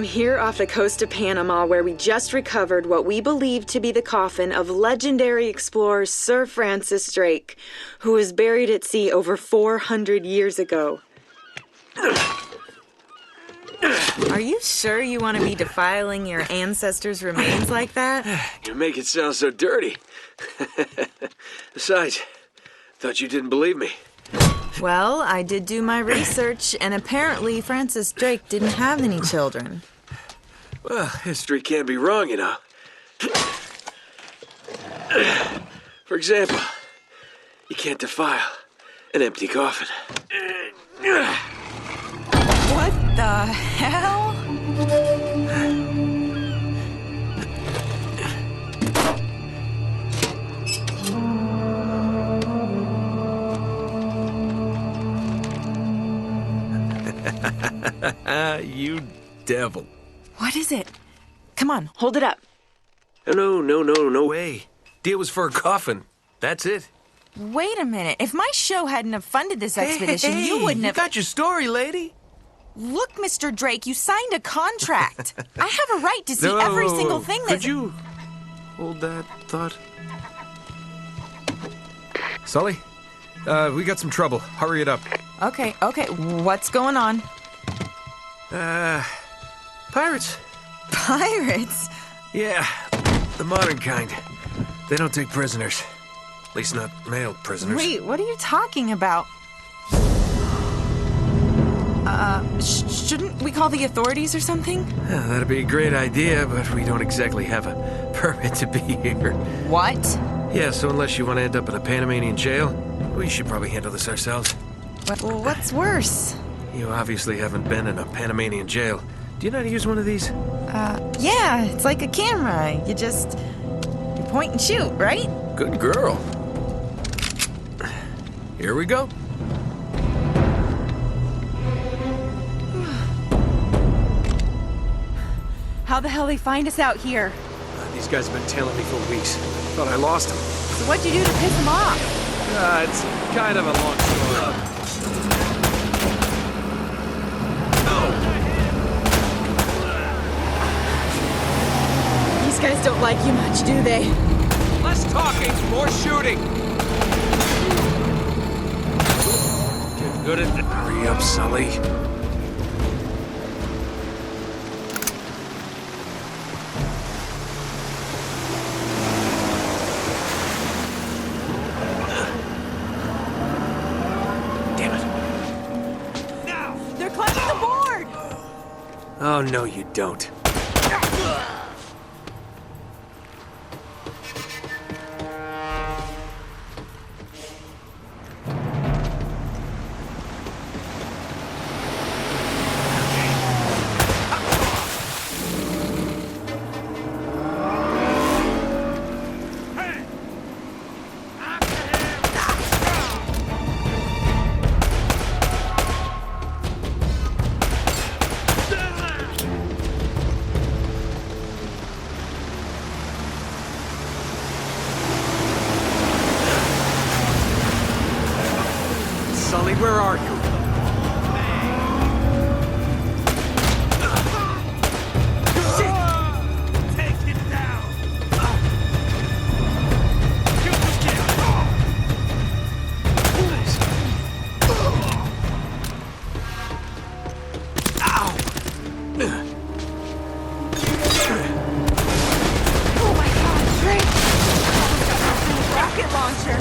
here off the coast of Panama, where we just recovered what we believe to be the coffin of legendary explorer Sir Francis Drake, who was buried at sea over 400 years ago. Are you sure you want to be defiling your ancestors' remains like that? You make it sound so dirty. Besides, thought you didn't believe me. Well, I did do my research, and apparently Francis Drake didn't have any children. Well, history can't be wrong, you know. For example, you can't defile an empty coffin. What the hell? You devil. What is it? Come on, hold it up. No way. Deal was for a coffin. That's it. Wait a minute. If my show hadn't have funded this expedition, you wouldn't have... You got your story, lady. Look, Mr. Drake, you signed a contract. I have a right to see every single thing that... Could you hold that thought? Sully, we got some trouble. Hurry it up. Okay. What's going on? Pirates. Pirates? Yeah, the modern kind. They don't take prisoners. At least not male prisoners. Wait, what are you talking about? Shouldn't we call the authorities or something? Yeah, that'd be a great idea, but we don't exactly have a permit to be here. What? Yeah, so unless you want to end up in a Panamanian jail, we should probably handle this ourselves. Well, what's worse? You obviously haven't been in a Panamanian jail. Do you know how to use one of these? Yeah, it's like a camera. You point and shoot, right? Good girl. Here we go. How the hell they find us out here? These guys have been tailing me for weeks. Thought I lost them. So what'd you do to piss them off? It's kind of a long story. These guys don't like you much, do they? Less talking, more shooting. Get good at... Hurry up, Sully. Oh, no, you don't. Sully, where are you? Shit! Take it down! Ow! Oh my God, Drake! Rocket launcher!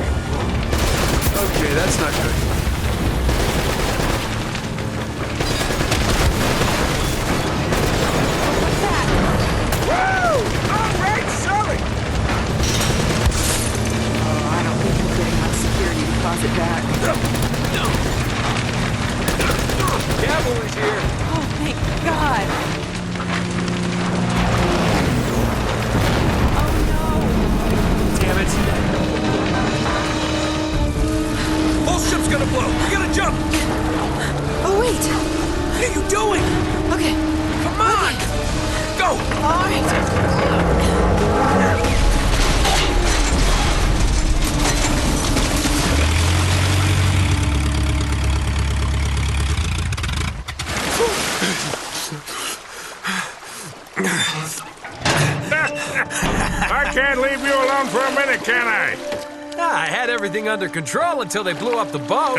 Okay, that's not good. I can't leave you alone for a minute, can I? I had everything under control until they blew up the boat.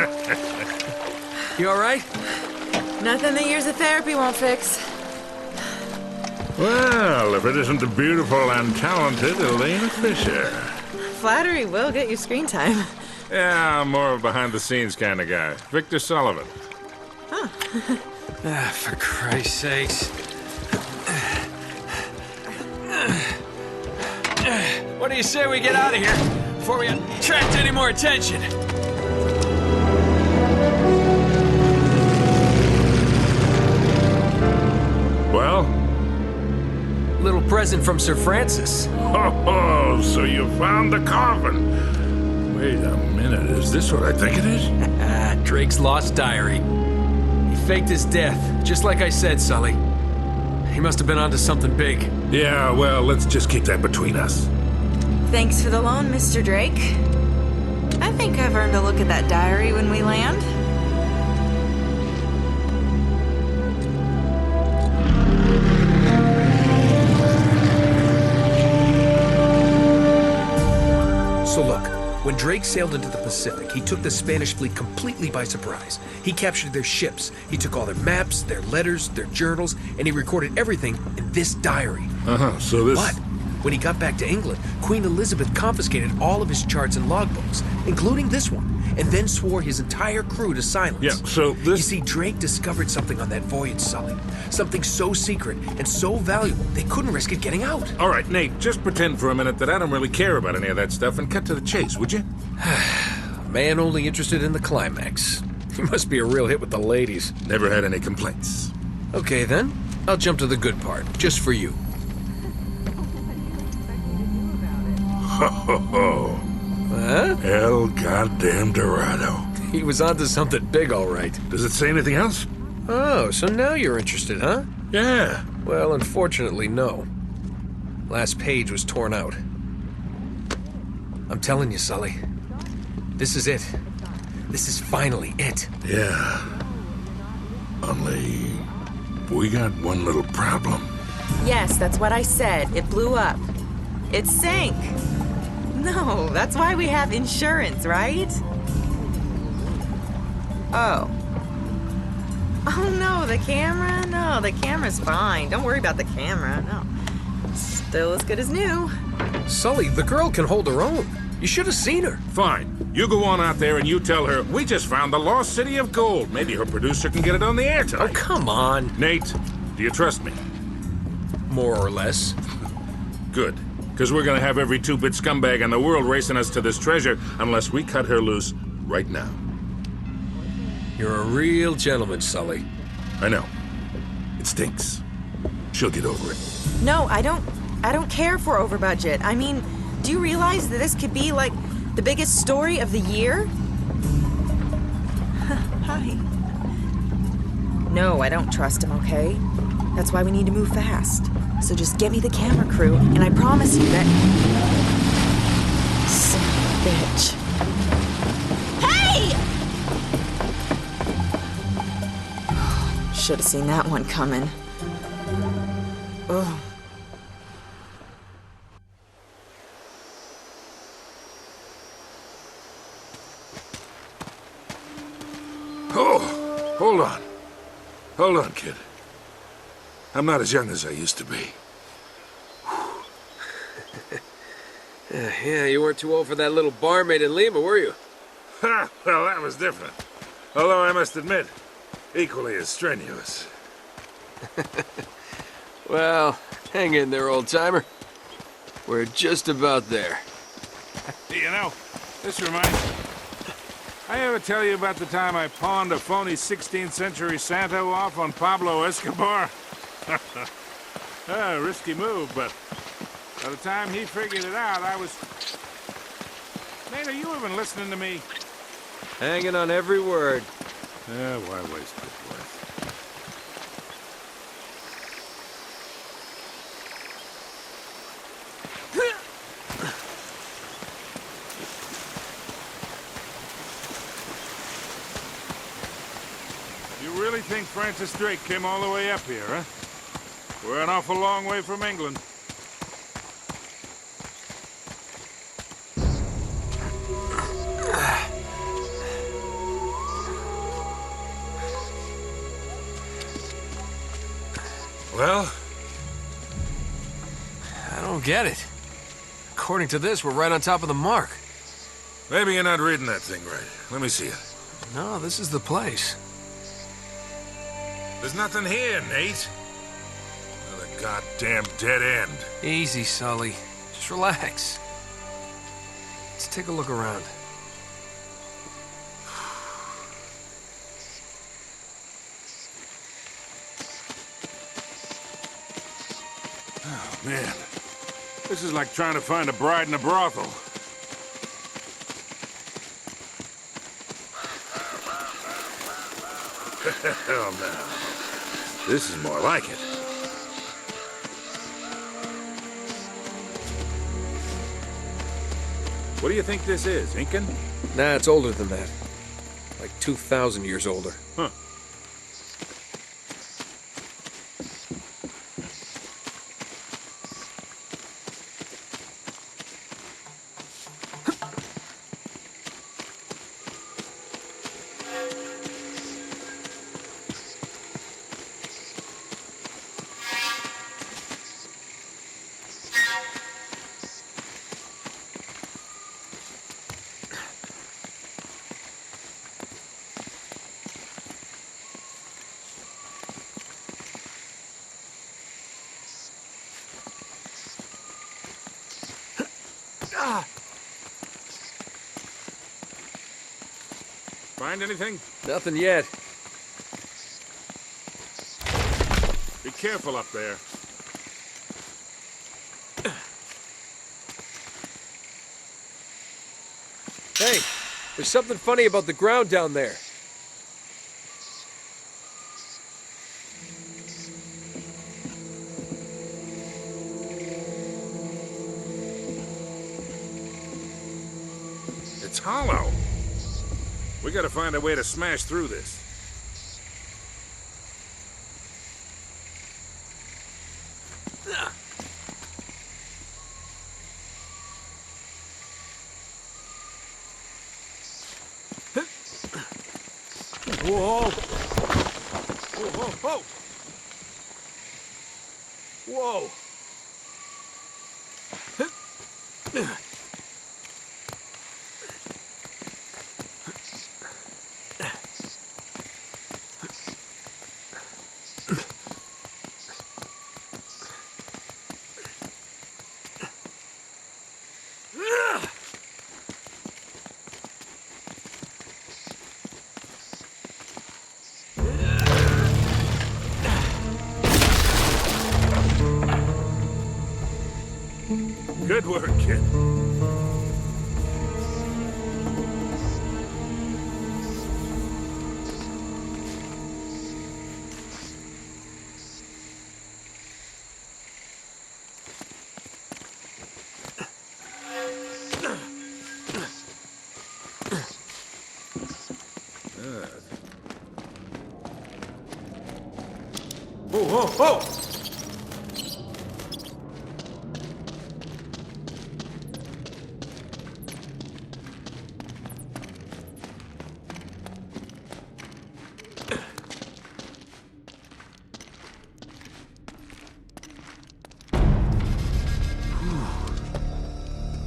You all right? Nothing that years of therapy won't fix. Well, if it isn't the beautiful and talented Elena Fisher. Flattery will get you screen time. Yeah, I'm more of a behind-the-scenes kind of guy. Victor Sullivan. For Christ's sakes. What do you say we get out of here before we attract any more attention? Well? Little present from Sir Francis. Oh, so you found the coffin. Wait a minute, is this what I think it is? Drake's lost diary. He faked his death, just like I said, Sully. He must have been onto something big. Yeah, well, let's just keep that between us. Thanks for the loan, Mr. Drake. I think I've earned a look at that diary when we land. So look, when Drake sailed into the Pacific, he took the Spanish fleet completely by surprise. He captured their ships, he took all their maps, their letters, their journals, and he recorded everything in this diary. So this... But when he got back to England, Queen Elizabeth confiscated all of his charts and logbooks, including this one, and then swore his entire crew to silence. Yeah, so this... You see, Drake discovered something on that voyage, Sully. Something so secret and so valuable, they couldn't risk it getting out. All right, Nate, just pretend for a minute that I don't really care about any of that stuff and cut to the chase, would you? Man only interested in the climax. He must be a real hit with the ladies. Never had any complaints. Okay, then. I'll jump to the good part, just for you. Ho, ho, ho. Huh? El goddamn Dorado. He was onto something big, all right. Does it say anything else? Oh, so now you're interested, huh? Yeah. Well, unfortunately, no. Last page was torn out. I'm telling you, Sully. This is it. This is finally it. Yeah. Only... we got one little problem. Yes, that's what I said. It blew up. It sank. No, that's why we have insurance, right? Oh. Oh no, the camera? No, the camera's fine. Don't worry about the camera, no. Still as good as new. Sully, the girl can hold her own. You should have seen her. Fine. You go on out there and you tell her, we just found the lost city of gold. Maybe her producer can get it on the air tonight. Oh, come on. Nate, do you trust me? More or less. Good. Because we're gonna have every two-bit scumbag in the world racing us to this treasure unless we cut her loose right now. You're a real gentleman, Sully. I know. It stinks. She'll get over it. No, I don't care for over budget. I mean, do you realize that this could be like the biggest story of the year? Hi. No, I don't trust him, okay? That's why we need to move fast. So just get me the camera crew, and I promise you that... Son of a bitch. Hey! Should have seen that one coming. Ugh. Oh, hold on. Hold on, kid. I'm not as young as I used to be. Yeah, you weren't too old for that little barmaid in Lima, were you? Ha! Well, that was different. Although I must admit, equally as strenuous. Well, hang in there, old-timer. We're just about there. You know, this reminds me. I ever tell you about the time I pawned a phony 16th century Santo off on Pablo Escobar? Risky move, but by the time he figured it out, I was... Nate, are you even listening to me? Hanging on every word. Why waste good breath? You really think Francis Drake came all the way up here, huh? We're an awful long way from England. Well? I don't get it. According to this, we're right on top of the mark. Maybe you're not reading that thing right. Let me see it. No, this is the place. There's nothing here, Nate. Another goddamn dead end. Easy, Sully. Just relax. Let's take a look around. Oh, man. This is like trying to find a bride in a brothel. Hell no. This is more like it. What do you think this is, Incan? Nah, it's older than that. Like 2,000 years older. Huh. Find anything? Nothing yet. Be careful up there. Hey, there's something funny about the ground down there. It's hollow. We gotta find a way to smash through this. Whoa! Whoa, whoa, whoa! Whoa! Good work, kid. Whoa, whoa, whoa!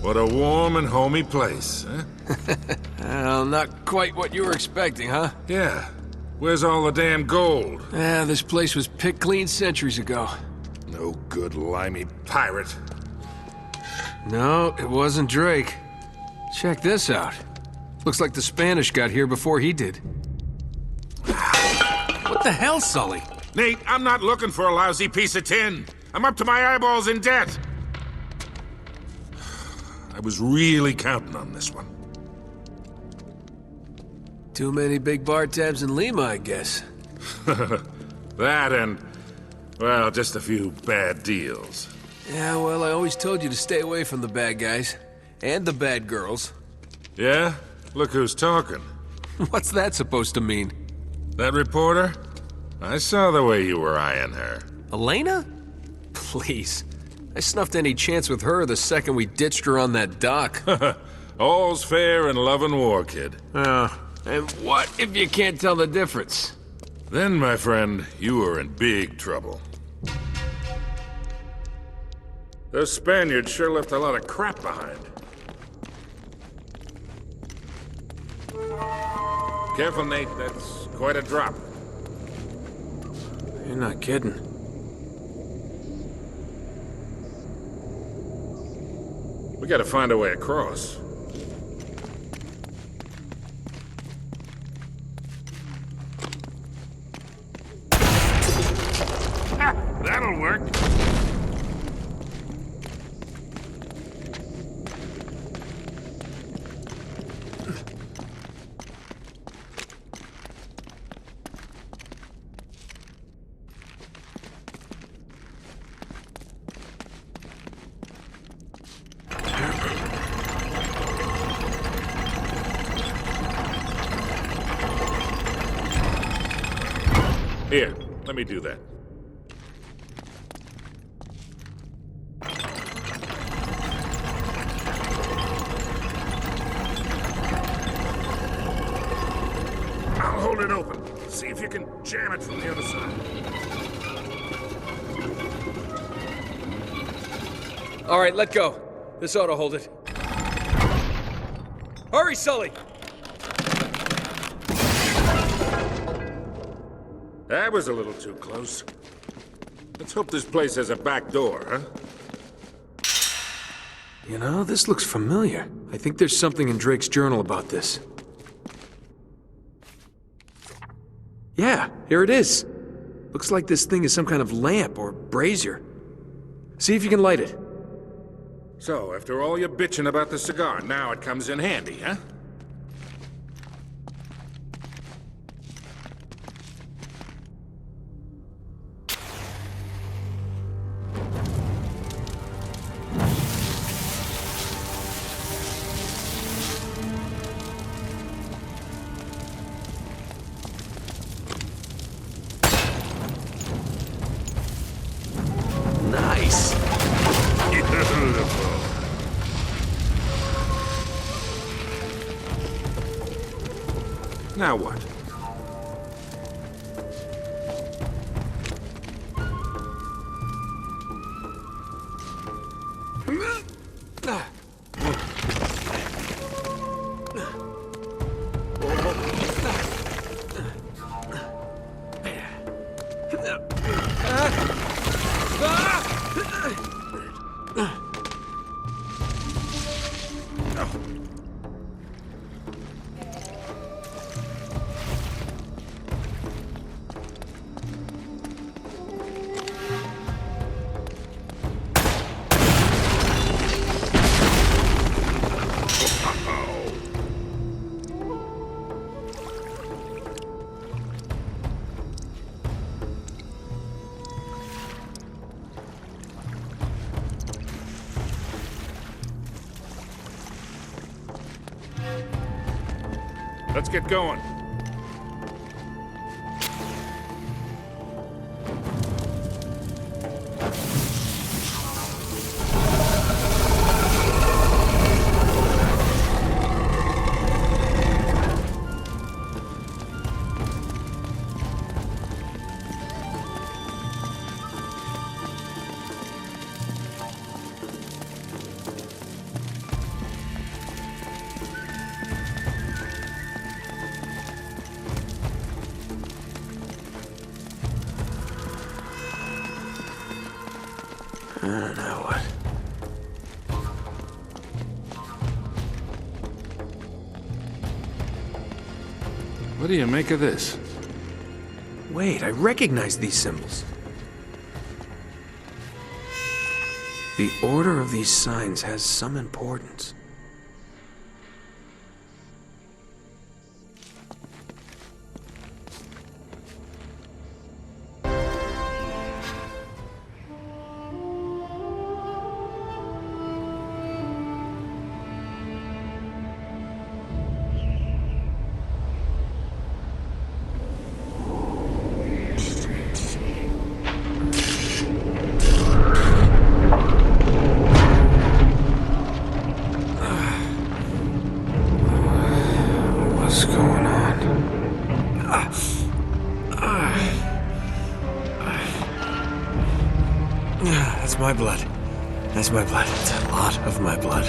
What a warm and homey place, huh? Well, not quite what you were expecting, huh? Yeah. Where's all the damn gold? Yeah, this place was picked clean centuries ago. No good limey pirate. No, it wasn't Drake. Check this out. Looks like the Spanish got here before he did. What the hell, Sully? Nate, I'm not looking for a lousy piece of tin. I'm up to my eyeballs in debt. I was really counting on this one. Too many big bar tabs in Lima, I guess. That and, well, just a few bad deals. Yeah, well, I always told you to stay away from the bad guys. And the bad girls. Yeah? Look who's talking. What's that supposed to mean? That reporter? I saw the way you were eyeing her. Elena? Please. I snuffed any chance with her the second we ditched her on that dock. All's fair in love and war, kid. And what if you can't tell the difference? Then, my friend, you are in big trouble. Those Spaniards sure left a lot of crap behind. Careful, Nate. That's quite a drop. You're not kidding. We gotta find a way across. Ha! That'll work. Here, let me do that. I'll hold it open. See if you can jam it from the other side. All right, let go. This ought to hold it. Hurry, Sully! That was a little too close. Let's hope this place has a back door, huh? You know, this looks familiar. I think there's something in Drake's journal about this. Yeah, here it is. Looks like this thing is some kind of lamp or brazier. See if you can light it. So, after all your bitching about the cigar, now it comes in handy, huh? Nice. Beautiful. Now what? Let's get going. Now what? What do you make of this? Wait, I recognize these symbols. The order of these signs has some importance. That's my blood. That's my blood. It's a lot of my blood.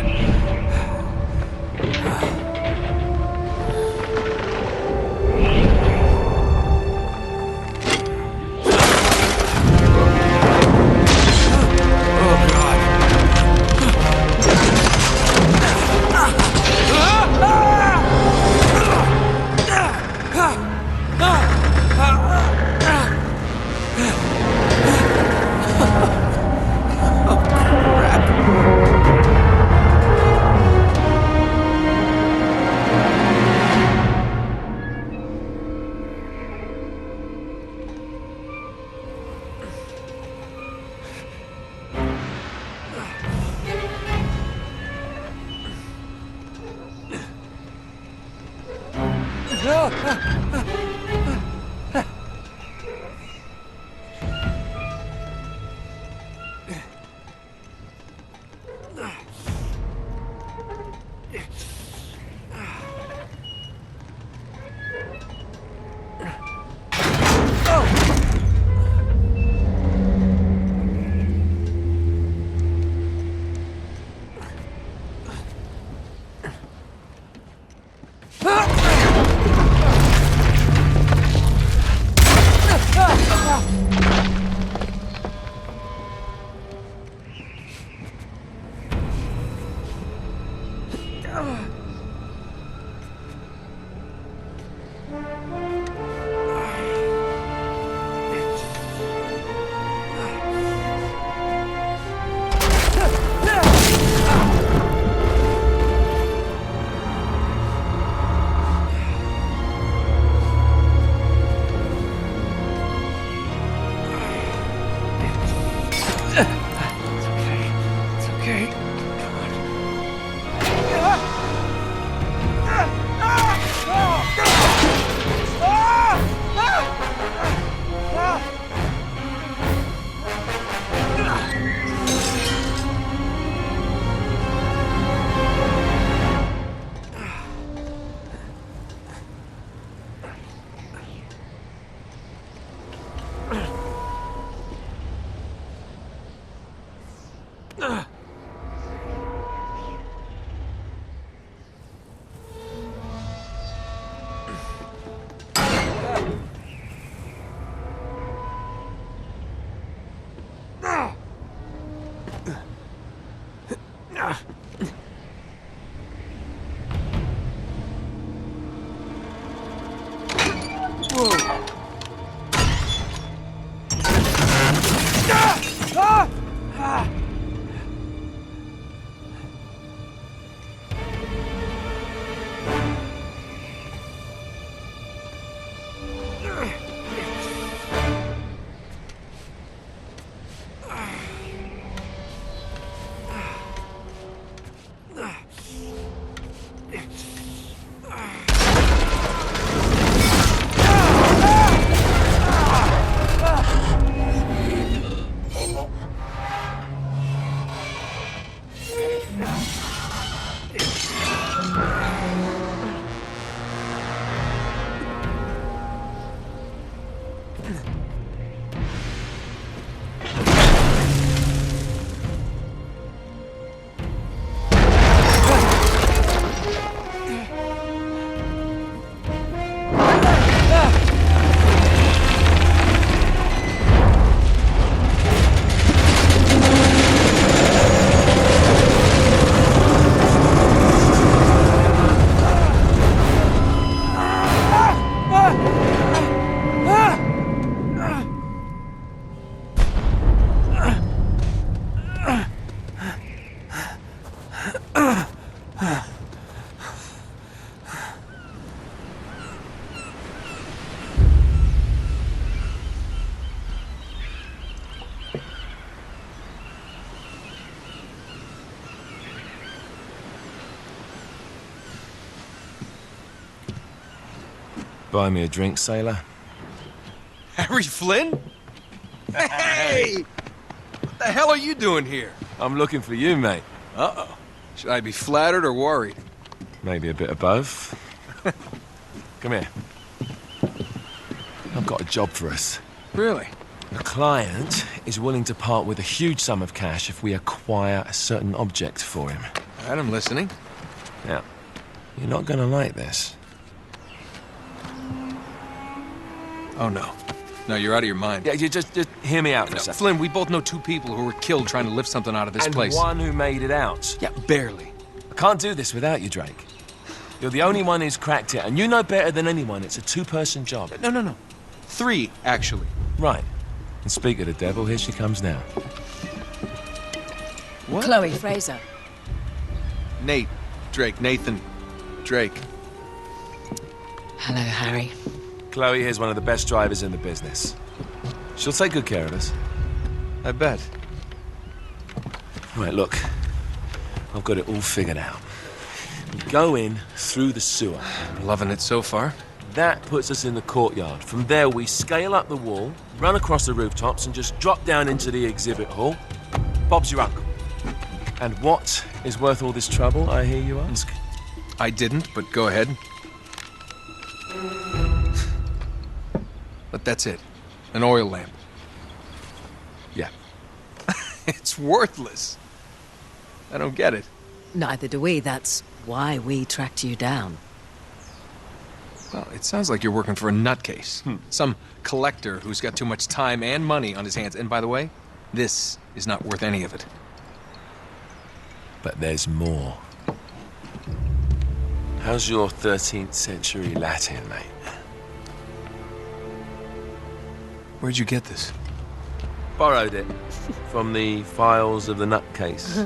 Buy me a drink, sailor? Harry Flynn? Hey! What the hell are you doing here? I'm looking for you, mate. Uh-oh. Should I be flattered or worried? Maybe a bit of both. Come here. I've got a job for us. Really? The client is willing to part with a huge sum of cash if we acquire a certain object for him. All right, I'm listening. Now, you're not gonna like this. Oh, no. No, you're out of your mind. Yeah, you just hear me out for a second. Flynn, we both know 2 people who were killed trying to lift something out of this And place. one who made it out. Yeah, barely. I can't do this without you, Drake. You're the only one who's cracked it, and you know better than anyone it's a 2-person job. No. 3, actually. Right. And speak of the devil, here she comes now. What? Chloe Fraser. Nate. Drake. Nathan. Drake. Hello, Harry. Chloe here's one of the best drivers in the business. She'll take good care of us. I bet. Right, look. I've got it all figured out. We go in through the sewer. I'm loving it so far. That puts us in the courtyard. From there, we scale up the wall, run across the rooftops, and just drop down into the exhibit hall. Bob's your uncle. And what is worth all this trouble, I hear you ask? I didn't, but go ahead. But that's it. An oil lamp. Yeah. It's worthless. I don't get it. Neither do we. That's why we tracked you down. Well, it sounds like you're working for a nutcase. Some collector who's got too much time and money on his hands. And by the way, this is not worth any of it. But there's more. How's your 13th century Latin, mate? Where'd you get this? Borrowed it from the files of the nutcase.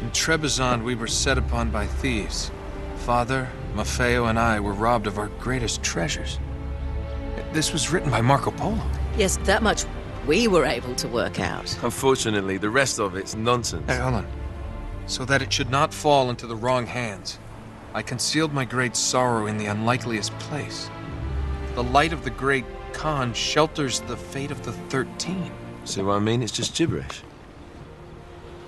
In Trebizond, we were set upon by thieves. Father, Maffeo, and I were robbed of our greatest treasures. This was written by Marco Polo. Yes, that much we were able to work out. Unfortunately, the rest of it's nonsense. Hey, hold on. So that it should not fall into the wrong hands, I concealed my great sorrow in the unlikeliest place. The light of the great Khan shelters the fate of the 13. See what I mean? It's just gibberish.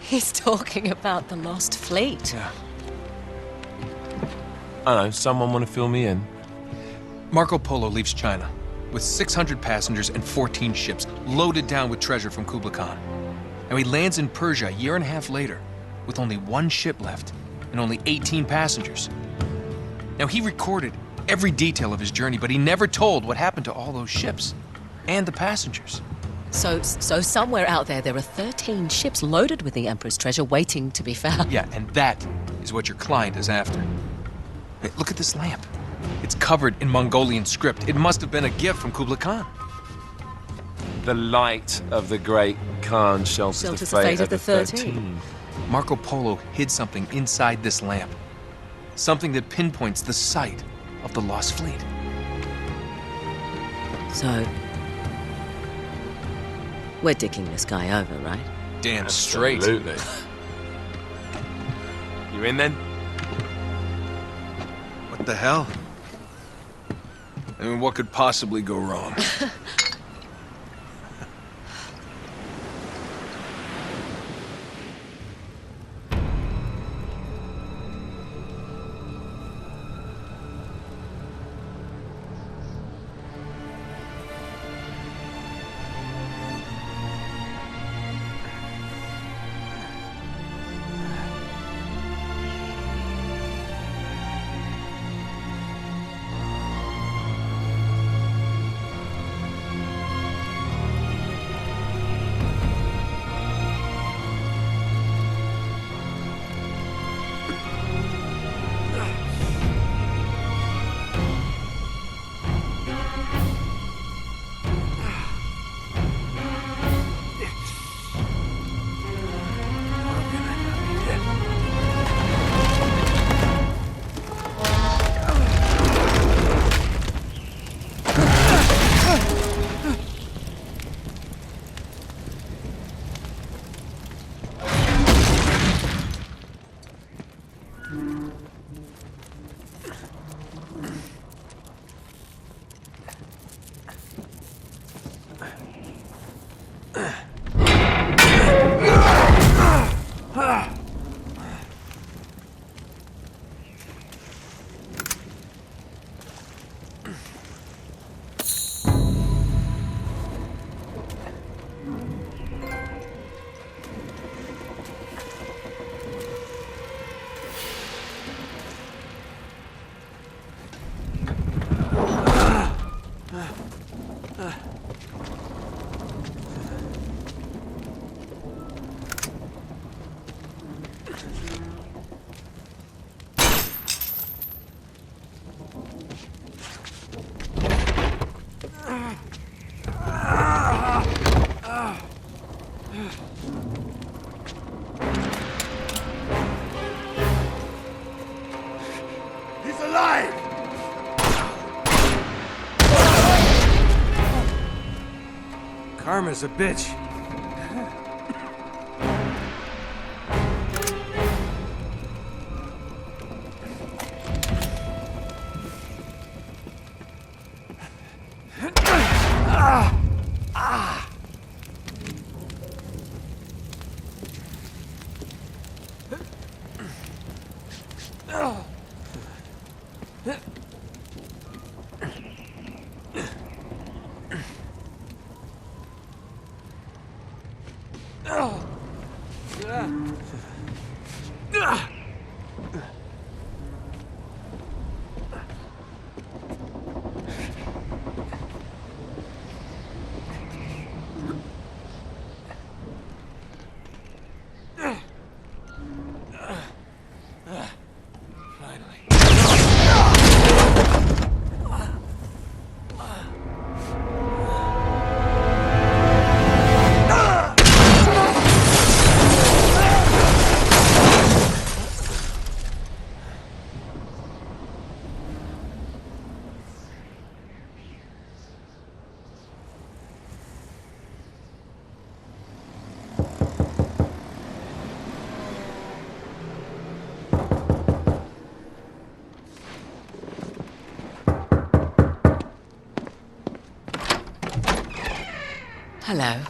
He's talking about the Lost Fleet. Yeah. I know, someone want to fill me in? Marco Polo leaves China with 600 passengers and 14 ships loaded down with treasure from Kublai Khan. And he lands in Persia a year and a half later with only 1 ship left and only 18 passengers. Now, he recorded every detail of his journey, but he never told what happened to all those ships and the passengers. So somewhere out there are 13 ships loaded with the Emperor's treasure waiting to be found. Yeah, and that is what your client is after. Hey, look at this lamp. It's covered in Mongolian script. It must have been a gift from Kublai Khan. The light of the great Khan shelters the fate of the 13. Marco Polo hid something inside this lamp. Something that pinpoints the site of the Lost Fleet. So, we're dicking this guy over, right? Damn straight. Absolutely. You in then? What the hell? I mean, what could possibly go wrong? Karma's a bitch. Hello.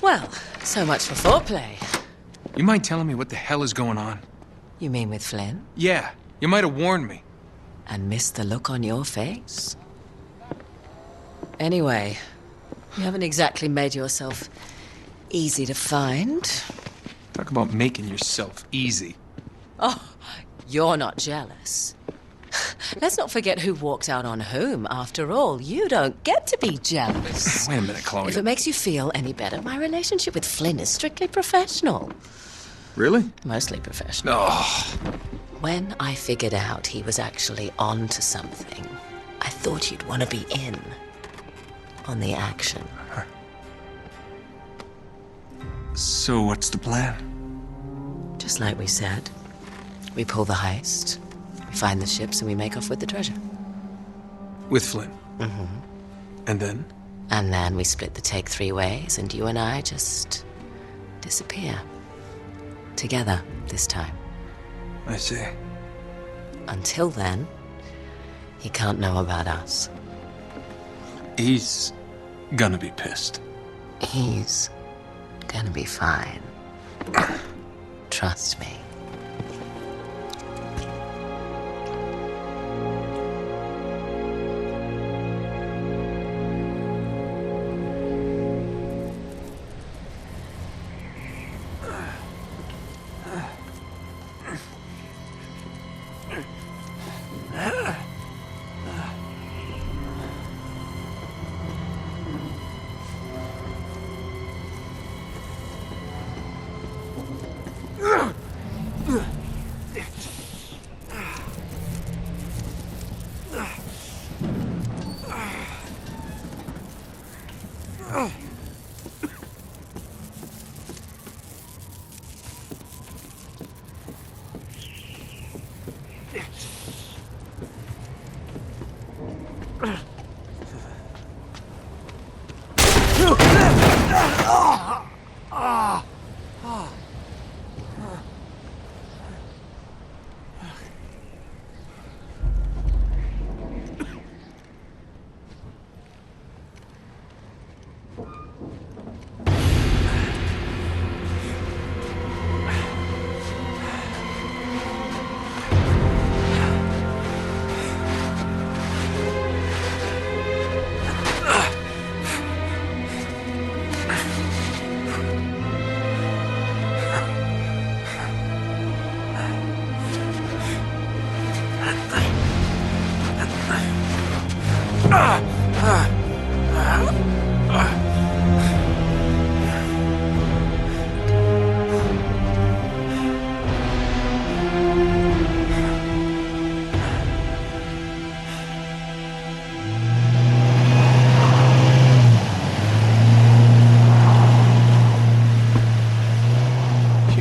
Well, so much for foreplay. You mind telling me what the hell is going on? You mean with Flynn? Yeah, you might have warned me. And missed the look on your face? Anyway, you haven't exactly made yourself easy to find. Talk about making yourself easy. Oh, you're not jealous. Let's not forget who walked out on whom. After all, you don't get to be jealous. Wait a minute, Chloe. If it makes you feel any better, my relationship with Flynn is strictly professional. Really? Mostly professional. Oh. When I figured out he was actually on to something, I thought you'd want to be in on the action. So what's the plan? Just like we said, we pull the heist, we find the ships, and we make off with the treasure. With Flynn? Mm-hmm. And then? And then we split the take 3 ways, and you and I just disappear. Together, this time. I see. Until then, he can't know about us. He's gonna be pissed. He's gonna be fine. Trust me.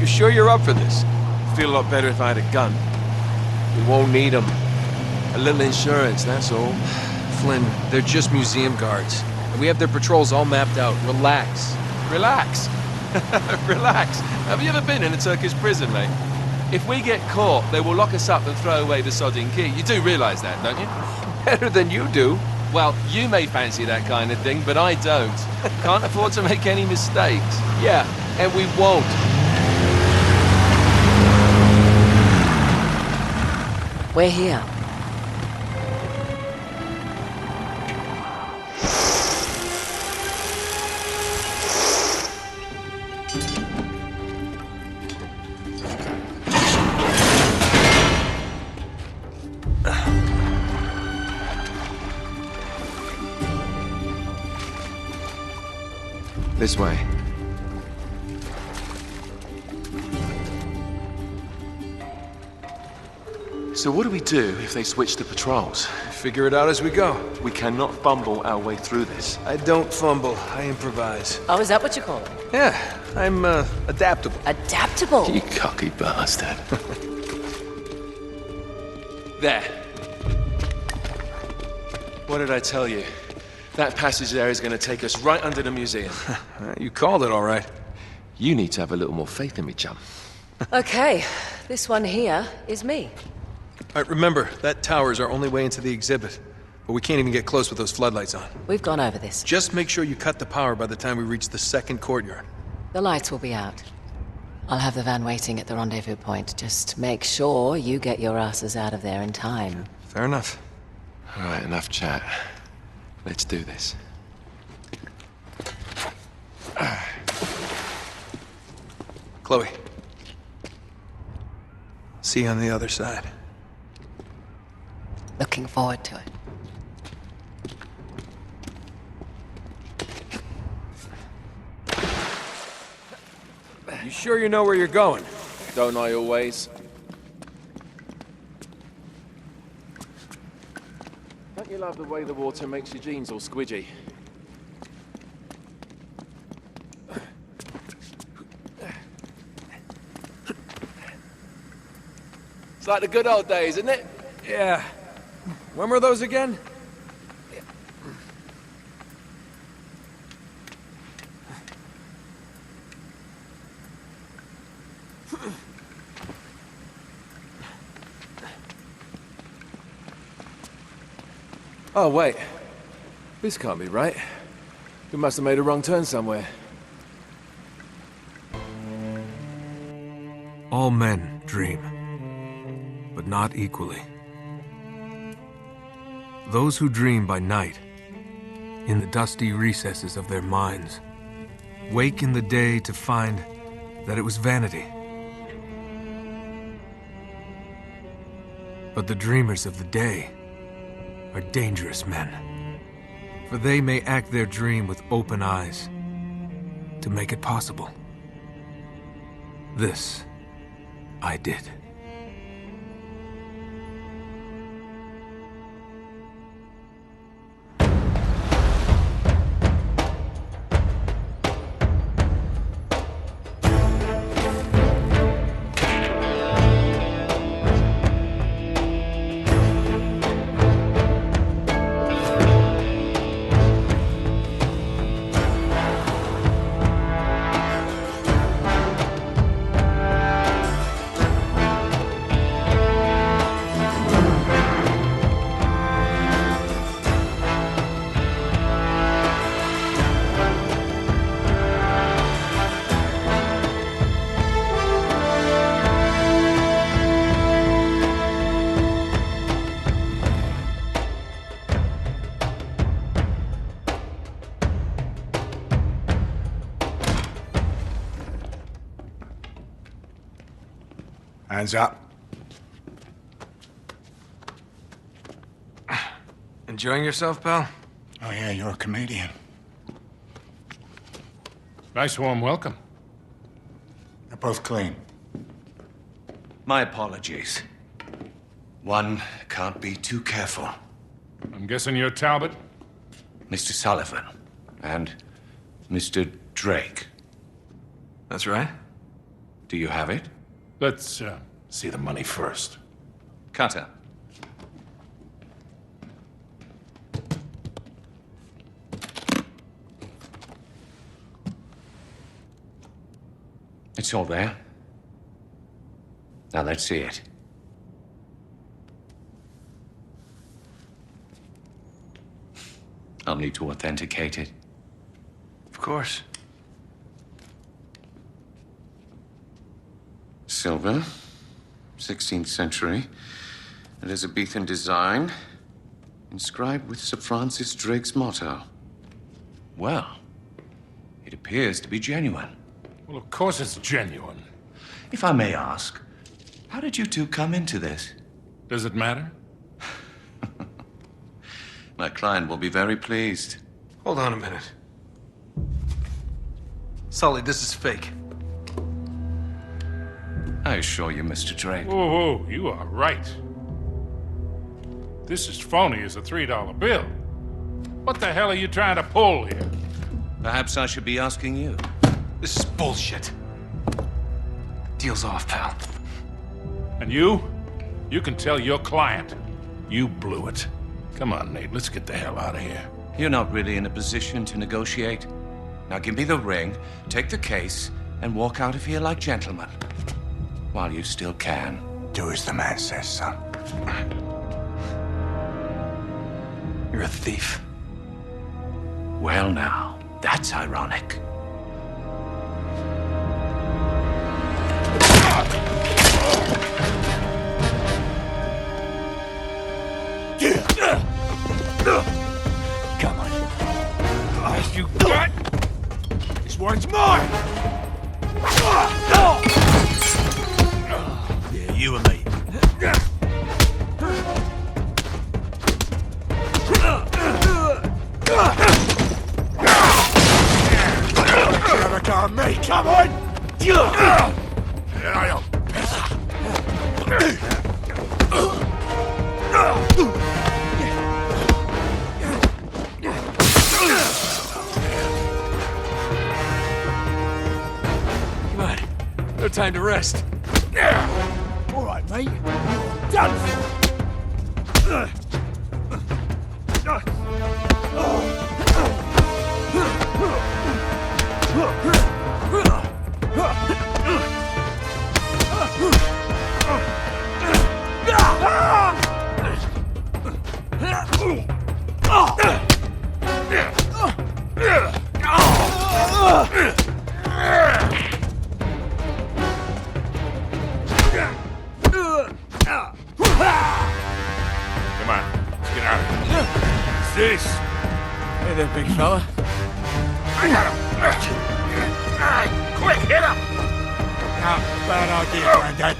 Sure you're up for this? Feel a lot better if I had a gun. We won't need them. A little insurance, that's all. Flynn, they're just museum guards. And we have their patrols all mapped out. Relax. Relax. Relax. Have you ever been in a Turkish prison, mate? If we get caught, they will lock us up and throw away the sodding key. You do realise that, don't you? Better than you do. Well, you may fancy that kind of thing, but I don't. Can't afford to make any mistakes. Yeah, and we won't. We're here. This way. So what do we do if they switch the patrols? Figure it out as we go. We cannot fumble our way through this. I don't fumble, I improvise. Oh, is that what you call it? Yeah, I'm adaptable. Adaptable. You cocky bastard. There. What did I tell you? That passage there is going to take us right under the museum. You called it all right. You need to have a little more faith in me, chum. Okay, this one here is me. All right, remember, that tower is our only way into the exhibit. But we can't even get close with those floodlights on. We've gone over this. Just make sure you cut the power by the time we reach the second courtyard. The lights will be out. I'll have the van waiting at the rendezvous point. Just make sure you get your asses out of there in time. Fair enough. All right, enough chat. Let's do this. Chloe. See you on the other side. Looking forward to it. You sure you know where you're going? Don't I always? Don't you love the way the water makes your jeans all squidgy? It's like the good old days, isn't it? Yeah. When were those again? Oh, wait. This can't be right. We must have made a wrong turn somewhere. All men dream, but not equally. Those who dream by night, in the dusty recesses of their minds, wake in the day to find that it was vanity. But the dreamers of the day are dangerous men, for they may act their dream with open eyes to make it possible. This I did. Hands up. Enjoying yourself, pal? Oh, yeah, you're a comedian. Nice warm welcome. They're both clean. My apologies. One can't be too careful. I'm guessing you're Talbot? Mr. Sullivan and Mr. Drake. That's right. Do you have it? Let's see the money first. Cutter. It's all there. Now let's see it. I'll need to authenticate it. Of course. Silver, 16th century, Elizabethan design, inscribed with Sir Francis Drake's motto. Well, it appears to be genuine. Well, of course it's genuine. If I may ask, how did you two come into this? Does it matter? My client will be very pleased. Hold on a minute. Sully, this is fake. I assure you, Mr. Drake. Whoa, whoa, you are right. This is phony as a $3 bill. What the hell are you trying to pull here? Perhaps I should be asking you. This is bullshit. Deal's off, pal. And you? You can tell your client. You blew it. Come on, Nate, let's get the hell out of here. You're not really in a position to negotiate. Now give me the ring, take the case, and walk out of here like gentlemen. While you still can. Do as the man says, son. You're a thief. Well now, that's ironic. Come on. As you got. This one's mine. Yeah, you and me. Never got me. Come on. Come on. No time to rest. All right, mate. You're done for. Come on, let's get out of here. What's this? Hey there, big fella. I got him. Quick, hit him. Not a bad idea, Granddad.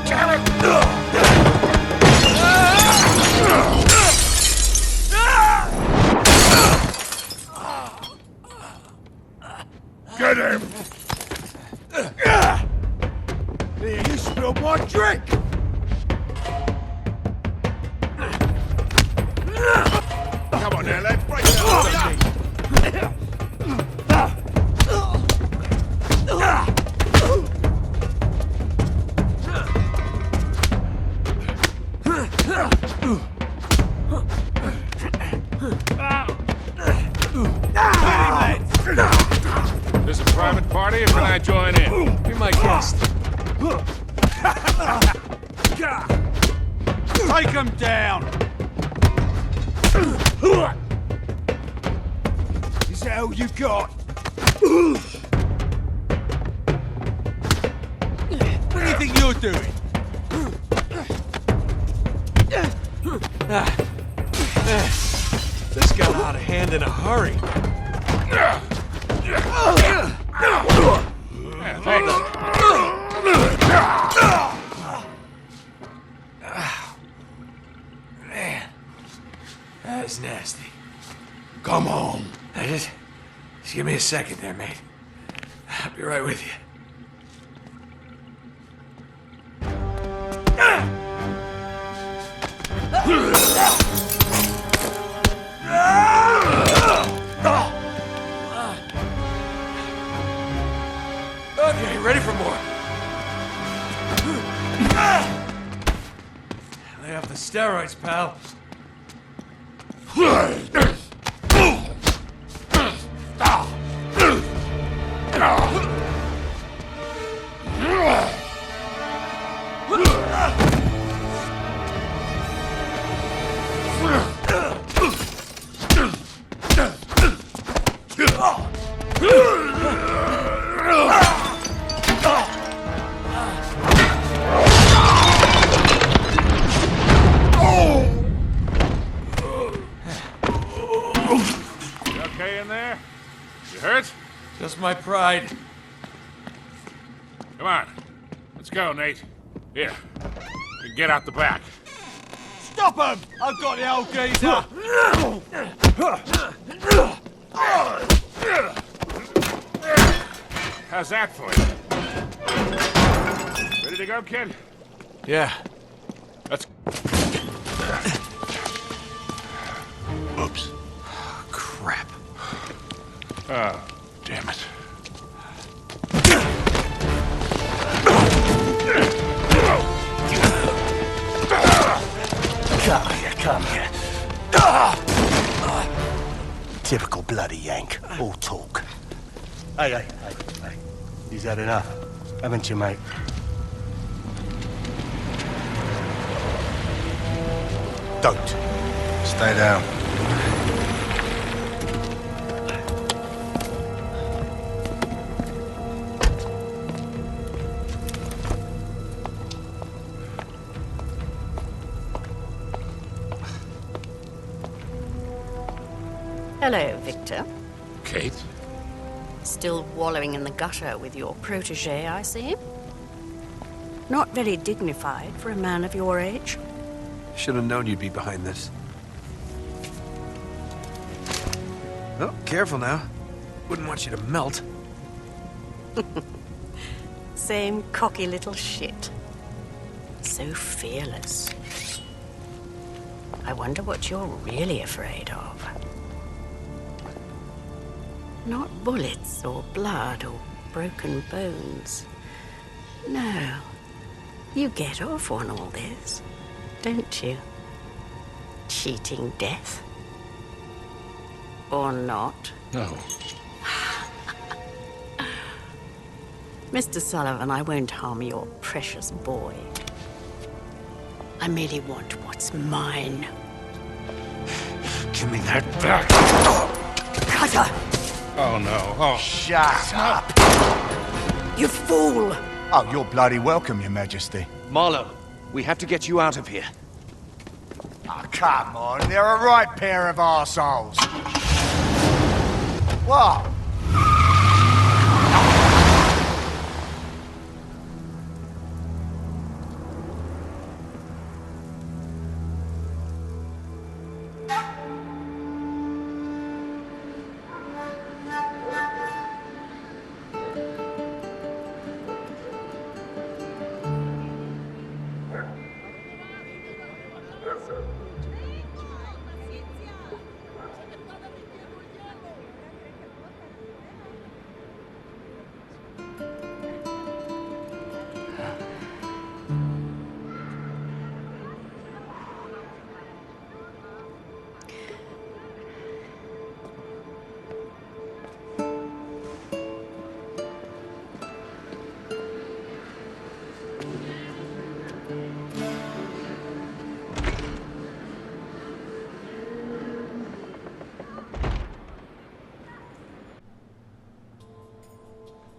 Damn it. Get him. Here, you spilled my drink. Come on now, let's break that. This a private party or can I join in? You're my guest. Take him down. Is that all you got? What do you think you're doing? This got out of hand in a hurry. Yeah, thanks. Man, that is nasty. Come on. Just give me a second there, mate. I'll be right with you. Okay, ready for more. Lay off the steroids, pal. my pride. Come on. Let's go, Nate. Here. Get out the back. Stop him! I've got the old geezer! How's that for you? Ready to go, kid? Yeah. Let's... Oops. Crap. Oh, damn it. Come here. Typical bloody Yank. All talk. Hey. You've had enough, haven't you, mate? Don't. Stay down. Hello, Victor. Kate? Still wallowing in the gutter with your protege, I see. Not very dignified for a man of your age. Should have known you'd be behind this. Oh, careful now. Wouldn't want you to melt. Same cocky little shit. So fearless. I wonder what you're really afraid of. Not bullets or blood or broken bones. No. You get off on all this, don't you? Cheating death. Or not. No. Mr. Sullivan, I won't harm your precious boy. I merely want what's mine. Give me that back. Cutter! Oh, no. Oh. Shut up! You fool! Oh, you're bloody welcome, Your Majesty. Marlowe, we have to get you out of here. Oh, come on, they're a right pair of arseholes. What?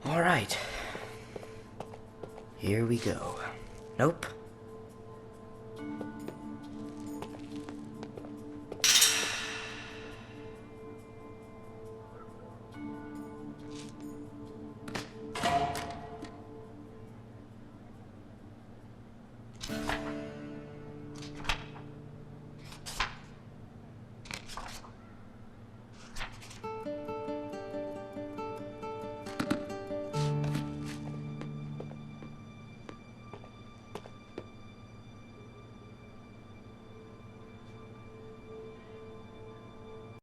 All right. Here we go. Nope.